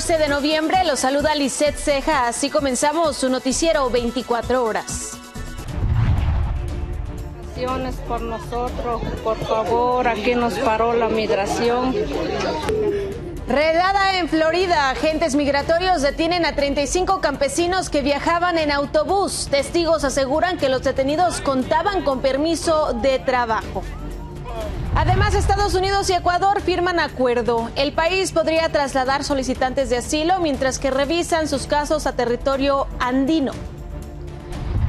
14 de noviembre, los saluda Lisette Ceja. Así comenzamos su noticiero 24 horas. Por nosotros, por favor, aquí nos paró la migración. Redada en Florida, agentes migratorios detienen a 35 campesinos que viajaban en autobús. Testigos aseguran que los detenidos contaban con permiso de trabajo. Además, Estados Unidos y Ecuador firman acuerdo. El país podría trasladar solicitantes de asilo mientras que revisan sus casos a territorio andino.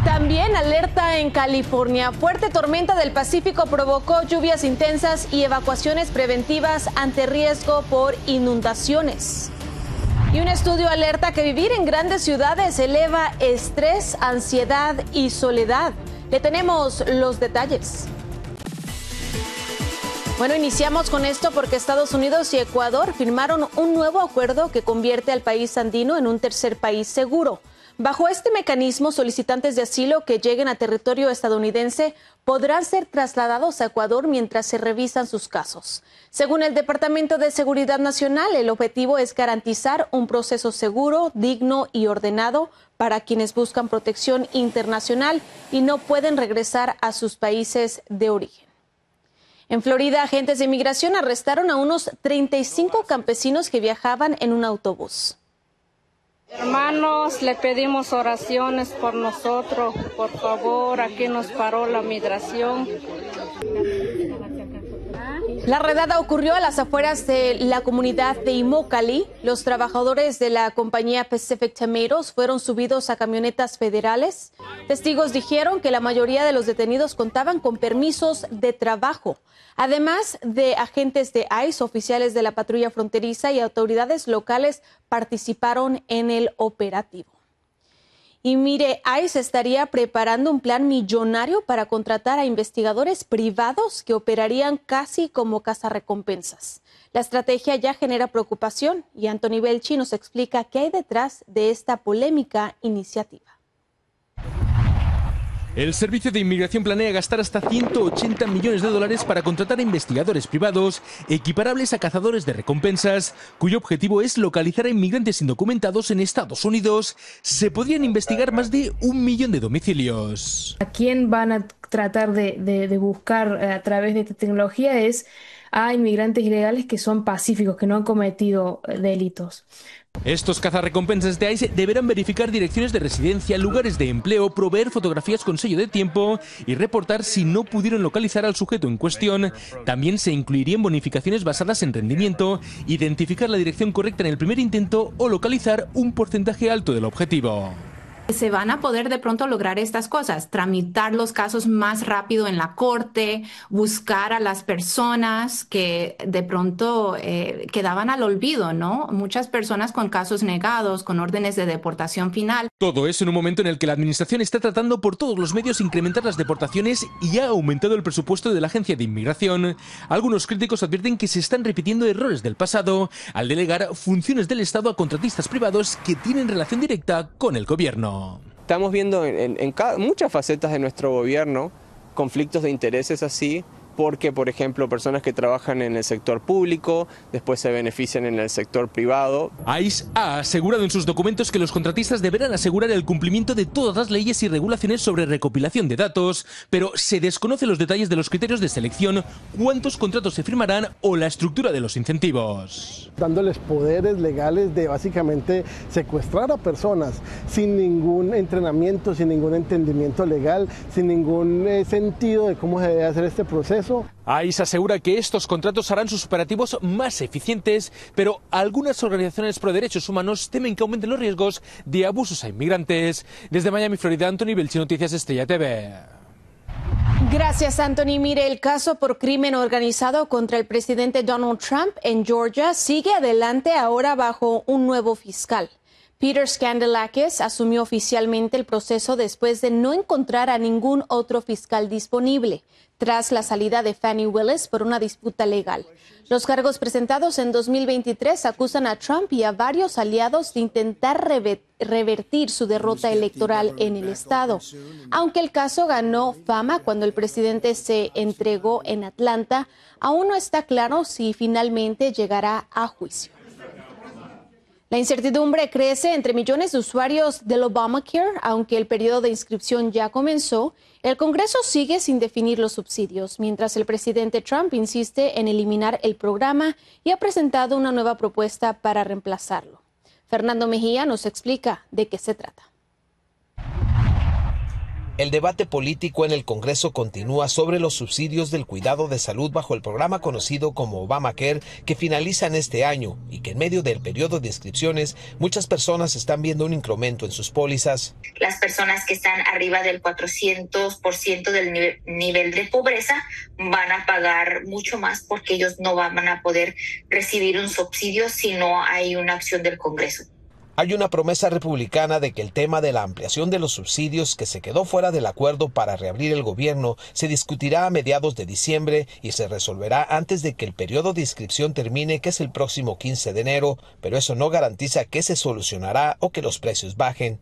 También alerta en California. Fuerte tormenta del Pacífico provocó lluvias intensas y evacuaciones preventivas ante riesgo por inundaciones. Y un estudio alerta que vivir en grandes ciudades eleva estrés, ansiedad y soledad. Le tenemos los detalles. Bueno, iniciamos con esto porque Estados Unidos y Ecuador firmaron un nuevo acuerdo que convierte al país andino en un tercer país seguro. Bajo este mecanismo, solicitantes de asilo que lleguen a territorio estadounidense podrán ser trasladados a Ecuador mientras se revisan sus casos. Según el Departamento de Seguridad Nacional, el objetivo es garantizar un proceso seguro, digno y ordenado para quienes buscan protección internacional y no pueden regresar a sus países de origen. En Florida, agentes de inmigración arrestaron a unos 35 campesinos que viajaban en un autobús. Hermanos, le pedimos oraciones por nosotros, por favor, aquí nos paró la migración. La redada ocurrió a las afueras de la comunidad de Immokalee. Los trabajadores de la compañía Pacific Tomatoes fueron subidos a camionetas federales. Testigos dijeron que la mayoría de los detenidos contaban con permisos de trabajo. Además de agentes de ICE, oficiales de la patrulla fronteriza y autoridades locales participaron en el operativo. Y mire, ICE estaría preparando un plan millonario para contratar a investigadores privados que operarían casi como cazarrecompensas. La estrategia ya genera preocupación y Anthony Belchi nos explica qué hay detrás de esta polémica iniciativa. El Servicio de Inmigración planea gastar hasta $180 millones para contratar a investigadores privados equiparables a cazadores de recompensas, cuyo objetivo es localizar a inmigrantes indocumentados en Estados Unidos. Se podrían investigar más de 1 millón de domicilios. ¿A quién van a tratar de buscar a través de esta tecnología? Es a inmigrantes ilegales que son pacíficos, que no han cometido delitos. Estos cazarrecompensas de ICE deberán verificar direcciones de residencia, lugares de empleo, proveer fotografías con sello de tiempo y reportar si no pudieron localizar al sujeto en cuestión. También se incluirían bonificaciones basadas en rendimiento, identificar la dirección correcta en el primer intento o localizar un porcentaje alto del objetivo. Se van a poder de pronto lograr estas cosas, tramitar los casos más rápido en la corte, buscar a las personas que de pronto quedaban al olvido, ¿no? Muchas personas con casos negados, con órdenes de deportación final. Todo eso en un momento en el que la administración está tratando por todos los medios incrementar las deportaciones y ha aumentado el presupuesto de la Agencia de Inmigración. Algunos críticos advierten que se están repitiendo errores del pasado al delegar funciones del Estado a contratistas privados que tienen relación directa con el gobierno. Estamos viendo en muchas facetas de nuestro gobierno conflictos de intereses así, porque, por ejemplo, personas que trabajan en el sector público después se benefician en el sector privado. ICE ha asegurado en sus documentos que los contratistas deberán asegurar el cumplimiento de todas las leyes y regulaciones sobre recopilación de datos, pero se desconocen los detalles de los criterios de selección, cuántos contratos se firmarán o la estructura de los incentivos. Dándoles poderes legales de básicamente secuestrar a personas sin ningún entrenamiento, sin ningún entendimiento legal, sin ningún sentido de cómo se debe hacer este proceso. ICE asegura que estos contratos harán sus operativos más eficientes, pero algunas organizaciones pro derechos humanos temen que aumenten los riesgos de abusos a inmigrantes. Desde Miami, Florida, Anthony Belchi, Noticias Estrella TV. Gracias, Anthony. Mire, el caso por crimen organizado contra el presidente Donald Trump en Georgia sigue adelante ahora bajo un nuevo fiscal. Peter Scandelakis asumió oficialmente el proceso después de no encontrar a ningún otro fiscal disponible, tras la salida de Fani Willis por una disputa legal. Los cargos presentados en 2023 acusan a Trump y a varios aliados de intentar revertir su derrota electoral en el estado. Aunque el caso ganó fama cuando el presidente se entregó en Atlanta, aún no está claro si finalmente llegará a juicio. La incertidumbre crece entre millones de usuarios del Obamacare, aunque el periodo de inscripción ya comenzó. El Congreso sigue sin definir los subsidios, mientras el presidente Trump insiste en eliminar el programa y ha presentado una nueva propuesta para reemplazarlo. Fernando Mejía nos explica de qué se trata. El debate político en el Congreso continúa sobre los subsidios del cuidado de salud bajo el programa conocido como Obamacare, que finalizan este año y que en medio del periodo de inscripciones muchas personas están viendo un incremento en sus pólizas. Las personas que están arriba del 400% del nivel de pobreza van a pagar mucho más porque ellos no van a poder recibir un subsidio si no hay una acción del Congreso. Hay una promesa republicana de que el tema de la ampliación de los subsidios que se quedó fuera del acuerdo para reabrir el gobierno se discutirá a mediados de diciembre y se resolverá antes de que el periodo de inscripción termine, que es el próximo 15 de enero, pero eso no garantiza que se solucionará o que los precios bajen.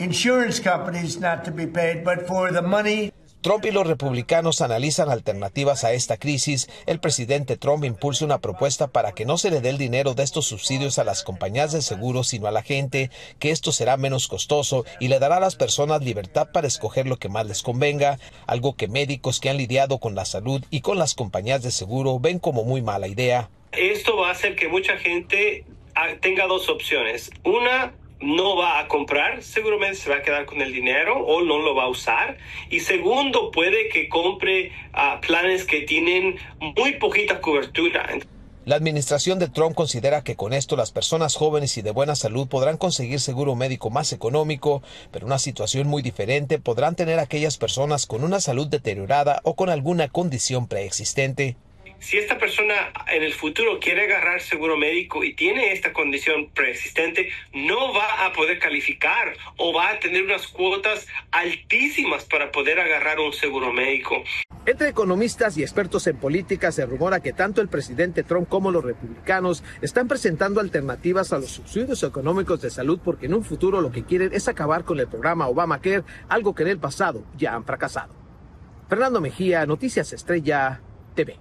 Insurance companies not to be paid, but for the money. Trump y los republicanos analizan alternativas a esta crisis. El presidente Trump impulsa una propuesta para que no se le dé el dinero de estos subsidios a las compañías de seguros, sino a la gente, que esto será menos costoso y le dará a las personas libertad para escoger lo que más les convenga, algo que médicos que han lidiado con la salud y con las compañías de seguro ven como muy mala idea. Esto va a hacer que mucha gente tenga dos opciones. Una, no va a comprar, seguramente se va a quedar con el dinero o no lo va a usar. Y segundo, puede que compre planes que tienen muy poquita cobertura. La administración de Trump considera que con esto las personas jóvenes y de buena salud podrán conseguir seguro médico más económico, pero una situación muy diferente podrán tener aquellas personas con una salud deteriorada o con alguna condición preexistente. Si esta persona en el futuro quiere agarrar seguro médico y tiene esta condición preexistente, no va a poder calificar o va a tener unas cuotas altísimas para poder agarrar un seguro médico. Entre economistas y expertos en política se rumora que tanto el presidente Trump como los republicanos están presentando alternativas a los subsidios económicos de salud porque en un futuro lo que quieren es acabar con el programa Obamacare, algo que en el pasado ya han fracasado. Fernando Mejía, Noticias Estrella TV.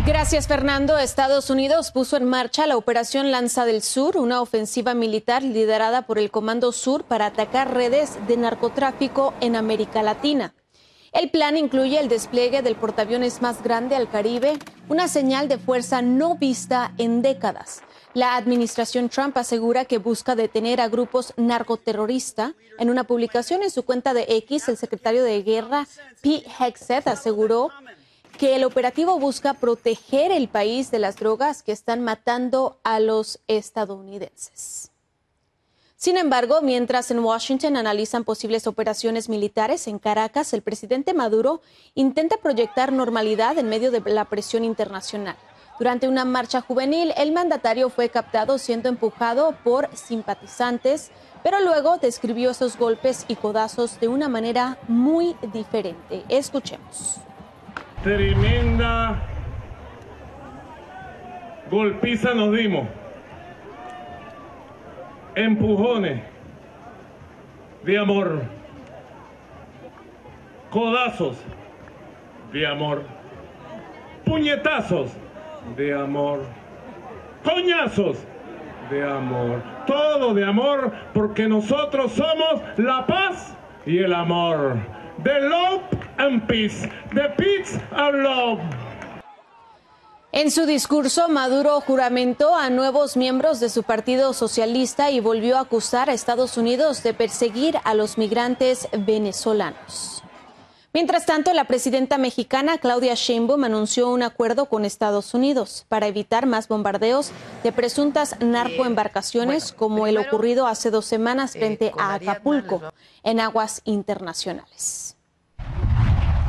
Gracias, Fernando. Estados Unidos puso en marcha la Operación Lanza del Sur, una ofensiva militar liderada por el Comando Sur para atacar redes de narcotráfico en América Latina. El plan incluye el despliegue del portaaviones más grande al Caribe, una señal de fuerza no vista en décadas. La administración Trump asegura que busca detener a grupos narcoterroristas. En una publicación en su cuenta de X, el secretario de Guerra, Pete Hegseth, aseguró que el operativo busca proteger el país de las drogas que están matando a los estadounidenses. Sin embargo, mientras en Washington analizan posibles operaciones militares en Caracas, el presidente Maduro intenta proyectar normalidad en medio de la presión internacional. Durante una marcha juvenil, el mandatario fue captado siendo empujado por simpatizantes, pero luego describió esos golpes y codazos de una manera muy diferente. Escuchemos. Tremenda golpiza nos dimos, empujones de amor, codazos de amor, puñetazos de amor, coñazos de amor, todo de amor, porque nosotros somos la paz y el amor. The love and peace, the peace and love. En su discurso, Maduro juramentó a nuevos miembros de su partido socialista y volvió a acusar a Estados Unidos de perseguir a los migrantes venezolanos. Mientras tanto, la presidenta mexicana Claudia Sheinbaum anunció un acuerdo con Estados Unidos para evitar más bombardeos de presuntas narcoembarcaciones como el ocurrido hace 2 semanas frente a Acapulco, en aguas internacionales.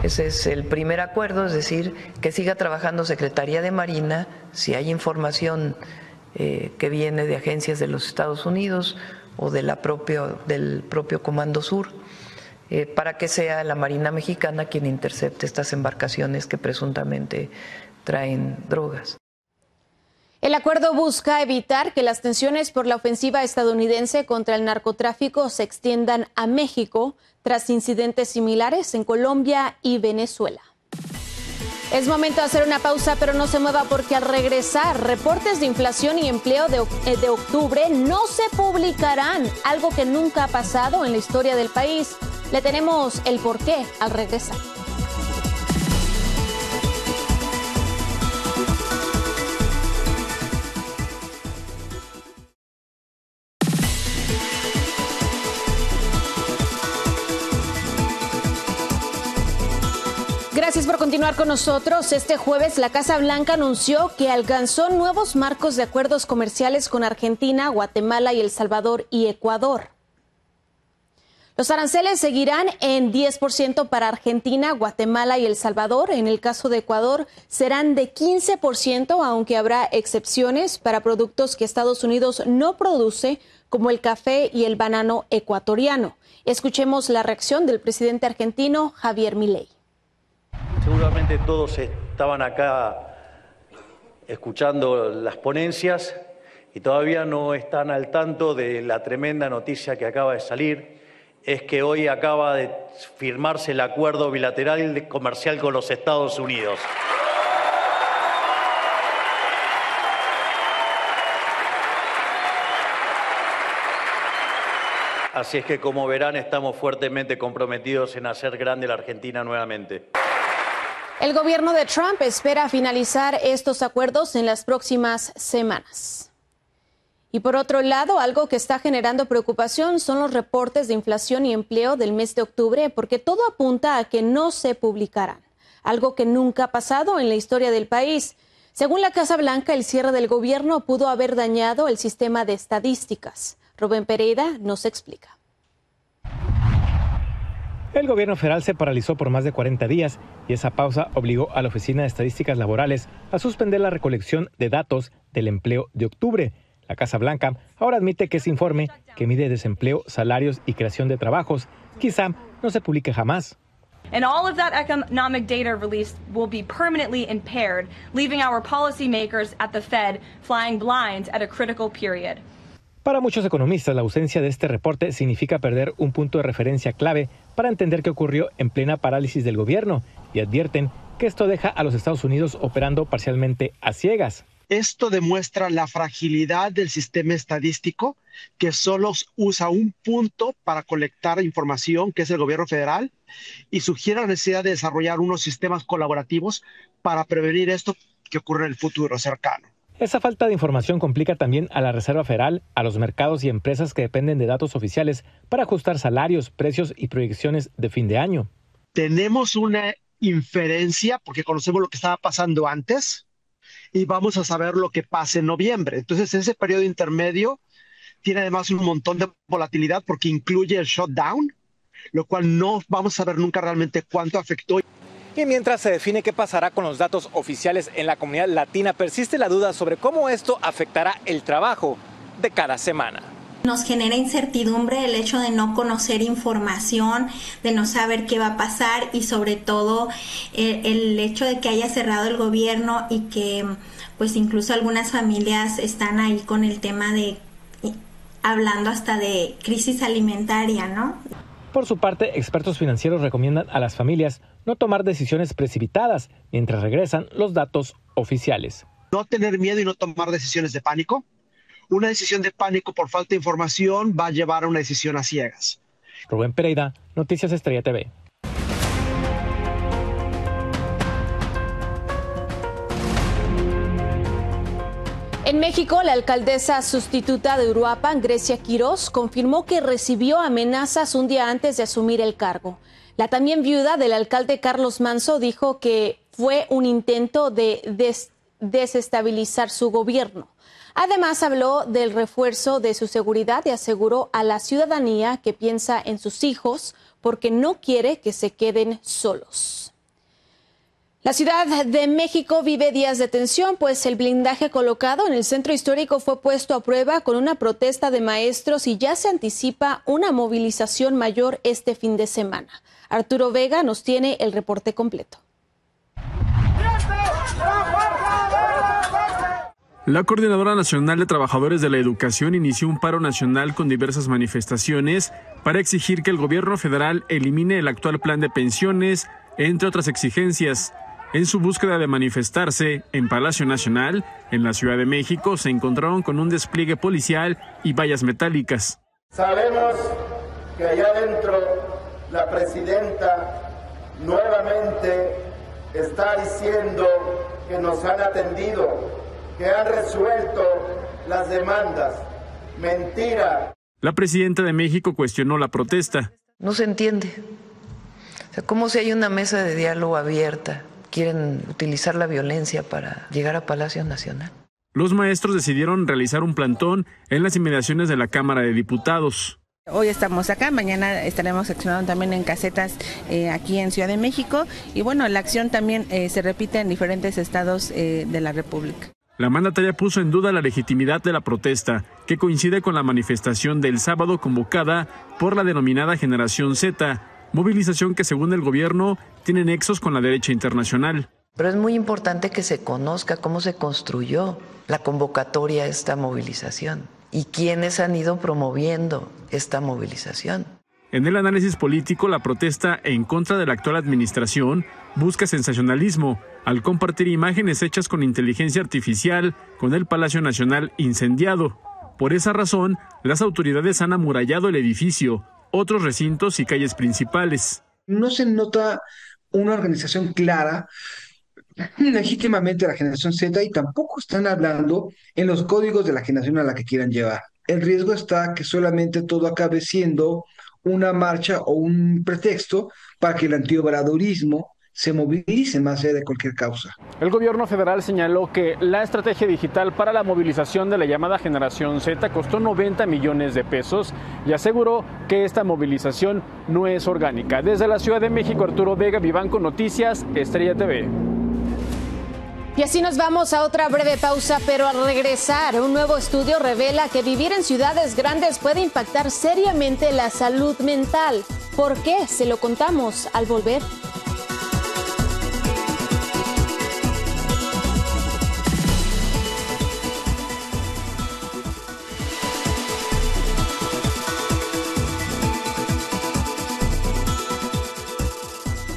Ese es el primer acuerdo, es decir, que siga trabajando Secretaría de Marina, si hay información que viene de agencias de los Estados Unidos o del propio Comando Sur, para que sea la Marina Mexicana quien intercepte estas embarcaciones que presuntamente traen drogas. El acuerdo busca evitar que las tensiones por la ofensiva estadounidense contra el narcotráfico se extiendan a México tras incidentes similares en Colombia y Venezuela. Es momento de hacer una pausa, pero no se mueva porque al regresar, reportes de inflación y empleo de octubre no se publicarán, algo que nunca ha pasado en la historia del país. Le tenemos el porqué al regresar. Gracias por continuar con nosotros. Este jueves la Casa Blanca anunció que alcanzó nuevos marcos de acuerdos comerciales con Argentina, Guatemala y El Salvador y Ecuador. Los aranceles seguirán en 10% para Argentina, Guatemala y El Salvador. En el caso de Ecuador serán de 15%, aunque habrá excepciones para productos que Estados Unidos no produce, como el café y el banano ecuatoriano. Escuchemos la reacción del presidente argentino Javier Milei. Seguramente todos estaban acá escuchando las ponencias y todavía no están al tanto de la tremenda noticia que acaba de salir. Es que hoy acaba de firmarse el acuerdo bilateral comercial con los Estados Unidos. Así es que, como verán, estamos fuertemente comprometidos en hacer grande la Argentina nuevamente. El gobierno de Trump espera finalizar estos acuerdos en las próximas semanas. Y por otro lado, algo que está generando preocupación son los reportes de inflación y empleo del mes de octubre, porque todo apunta a que no se publicarán, algo que nunca ha pasado en la historia del país. Según la Casa Blanca, el cierre del gobierno pudo haber dañado el sistema de estadísticas. Rubén Pereira nos explica. El gobierno federal se paralizó por más de 40 días y esa pausa obligó a la Oficina de Estadísticas Laborales a suspender la recolección de datos del empleo de octubre. La Casa Blanca ahora admite que ese informe, que mide desempleo, salarios y creación de trabajos, quizá no se publique jamás. And all of that economic data released will be permanently impaired, leaving our policymakers at the Fed flying blind at a critical period. Para muchos economistas, la ausencia de este reporte significa perder un punto de referencia clave para entender qué ocurrió en plena parálisis del gobierno y advierten que esto deja a los Estados Unidos operando parcialmente a ciegas. Esto demuestra la fragilidad del sistema estadístico, que solo usa un punto para colectar información, que es el gobierno federal, y sugiere la necesidad de desarrollar unos sistemas colaborativos para prevenir esto que ocurre en el futuro cercano. Esa falta de información complica también a la Reserva Federal, a los mercados y empresas que dependen de datos oficiales para ajustar salarios, precios y proyecciones de fin de año. Tenemos una inferencia porque conocemos lo que estaba pasando antes y vamos a saber lo que pasa en noviembre. Entonces, ese periodo intermedio tiene además un montón de volatilidad porque incluye el shutdown, lo cual no vamos a saber nunca realmente cuánto afectó. Y mientras se define qué pasará con los datos oficiales en la comunidad latina, persiste la duda sobre cómo esto afectará el trabajo de cada semana. Nos genera incertidumbre el hecho de no conocer información, de no saber qué va a pasar y sobre todo el hecho de que haya cerrado el gobierno y que pues incluso algunas familias están ahí con el tema de hablando hasta de crisis alimentaria, ¿no? Por su parte, expertos financieros recomiendan a las familias no tomar decisiones precipitadas mientras regresan los datos oficiales. No tener miedo y no tomar decisiones de pánico. Una decisión de pánico por falta de información va a llevar a una decisión a ciegas. Rubén Pereira, Noticias Estrella TV. En México, la alcaldesa sustituta de Uruapan, Grecia Quirós, confirmó que recibió amenazas un día antes de asumir el cargo. La también viuda del alcalde Carlos Manzo dijo que fue un intento de desestabilizar su gobierno. Además, habló del refuerzo de su seguridad y aseguró a la ciudadanía que piensa en sus hijos porque no quiere que se queden solos. La Ciudad de México vive días de tensión, pues el blindaje colocado en el centro histórico fue puesto a prueba con una protesta de maestros y ya se anticipa una movilización mayor este fin de semana. Arturo Vega nos tiene el reporte completo. La Coordinadora Nacional de Trabajadores de la Educación inició un paro nacional con diversas manifestaciones para exigir que el gobierno federal elimine el actual plan de pensiones, entre otras exigencias. En su búsqueda de manifestarse en Palacio Nacional, en la Ciudad de México, se encontraron con un despliegue policial y vallas metálicas. Sabemos que allá adentro la presidenta nuevamente está diciendo que nos han atendido, que han resuelto las demandas. Mentira. La presidenta de México cuestionó la protesta. No se entiende. O sea, ¿cómo si hay una mesa de diálogo abierta quieren utilizar la violencia para llegar a Palacio Nacional? Los maestros decidieron realizar un plantón en las inmediaciones de la Cámara de Diputados. Hoy estamos acá, mañana estaremos accionando también en casetas aquí en Ciudad de México y bueno, la acción también se repite en diferentes estados de la República. La mandataria puso en duda la legitimidad de la protesta, que coincide con la manifestación del sábado convocada por la denominada Generación Z, movilización que según el gobierno tiene nexos con la derecha internacional. Pero es muy importante que se conozca cómo se construyó la convocatoria a esta movilización y quiénes han ido promoviendo esta movilización. En el análisis político, la protesta en contra de la actual administración busca sensacionalismo al compartir imágenes hechas con inteligencia artificial con el Palacio Nacional incendiado. Por esa razón, las autoridades han amurallado el edificio, otros recintos y calles principales. No se nota una organización clara legítimamente de la generación Z y tampoco están hablando en los códigos de la generación a la que quieran llevar. El riesgo está que solamente todo acabe siendo una marcha o un pretexto para que el antiobradorismo se movilice más allá de cualquier causa. El gobierno federal señaló que la estrategia digital para la movilización de la llamada Generación Z costó 90 millones de pesos y aseguró que esta movilización no es orgánica. Desde la Ciudad de México, Arturo Vega, Vivanco Noticias, Estrella TV. Y así nos vamos a otra breve pausa, pero al regresar, un nuevo estudio revela que vivir en ciudades grandes puede impactar seriamente la salud mental. ¿Por qué? Se lo contamos al volver.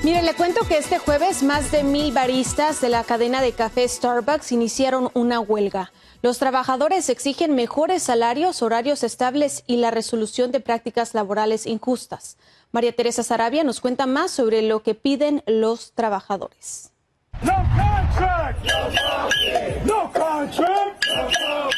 Mire, le cuento que este jueves más de 1,000 baristas de la cadena de café Starbucks iniciaron una huelga. Los trabajadores exigen mejores salarios, horarios estables y la resolución de prácticas laborales injustas. María Teresa Sarabia nos cuenta más sobre lo que piden los trabajadores.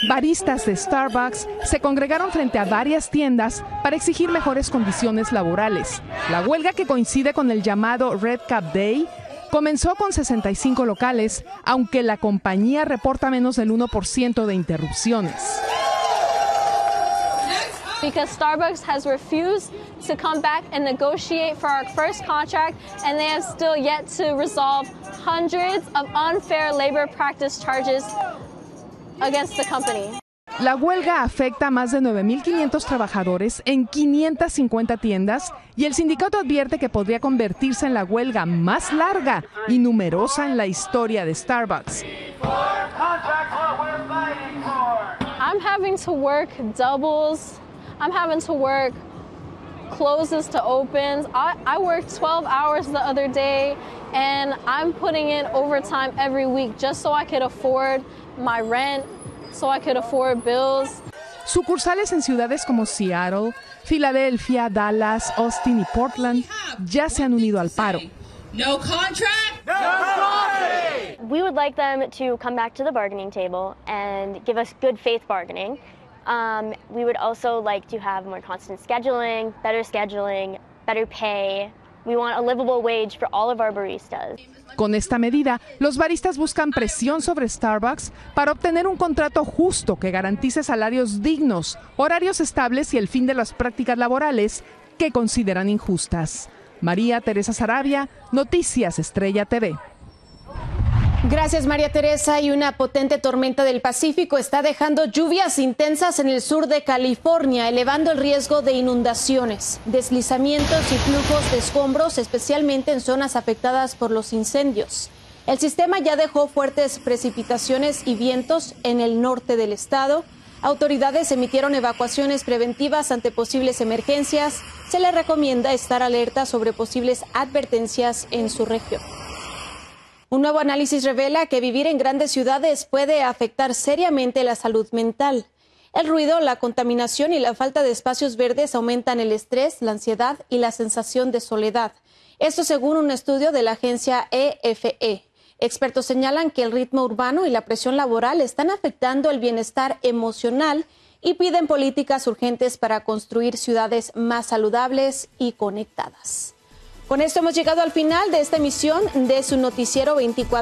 Baristas de Starbucks se congregaron frente a varias tiendas para exigir mejores condiciones laborales. La huelga, que coincide con el llamado Red Cap Day, comenzó con 65 locales, aunque la compañía reporta menos del 1% de interrupciones. Because Starbucks has refused to come back and negotiate for our first contract, and they have still yet to resolve hundreds of unfair labor practice charges against the company. La huelga afecta a más de 9,500 trabajadores en 550 tiendas y el sindicato advierte que podría convertirse en la huelga más larga y numerosa en la historia de Starbucks. I'm having to work doubles. I'm having to work closes to opens. I worked 12 hours the other day, and I'm putting in overtime every week just so I could afford my rent, so I could afford bills. Sucursales en ciudades como Seattle, Filadelfia, Dallas, Austin y Portland ya se han unido al paro. No contract, no profit. We would like them to come back to the bargaining table and give us good faith bargaining. We would also like to have more constant scheduling, better pay. We want a livable wage for all of our baristas. Con esta medida, los baristas buscan presión sobre Starbucks para obtener un contrato justo que garantice salarios dignos, horarios estables y el fin de las prácticas laborales que consideran injustas. María Teresa Sarabia, Noticias Estrella TV. Gracias, María Teresa. Y una potente tormenta del Pacífico está dejando lluvias intensas en el sur de California, elevando el riesgo de inundaciones, deslizamientos y flujos de escombros, especialmente en zonas afectadas por los incendios. El sistema ya dejó fuertes precipitaciones y vientos en el norte del estado. Autoridades emitieron evacuaciones preventivas ante posibles emergencias. Se les recomienda estar alerta sobre posibles advertencias en su región. Un nuevo análisis revela que vivir en grandes ciudades puede afectar seriamente la salud mental. El ruido, la contaminación y la falta de espacios verdes aumentan el estrés, la ansiedad y la sensación de soledad. Esto según un estudio de la agencia EFE. Expertos señalan que el ritmo urbano y la presión laboral están afectando el bienestar emocional y piden políticas urgentes para construir ciudades más saludables y conectadas. Con esto hemos llegado al final de esta emisión de su noticiero 24.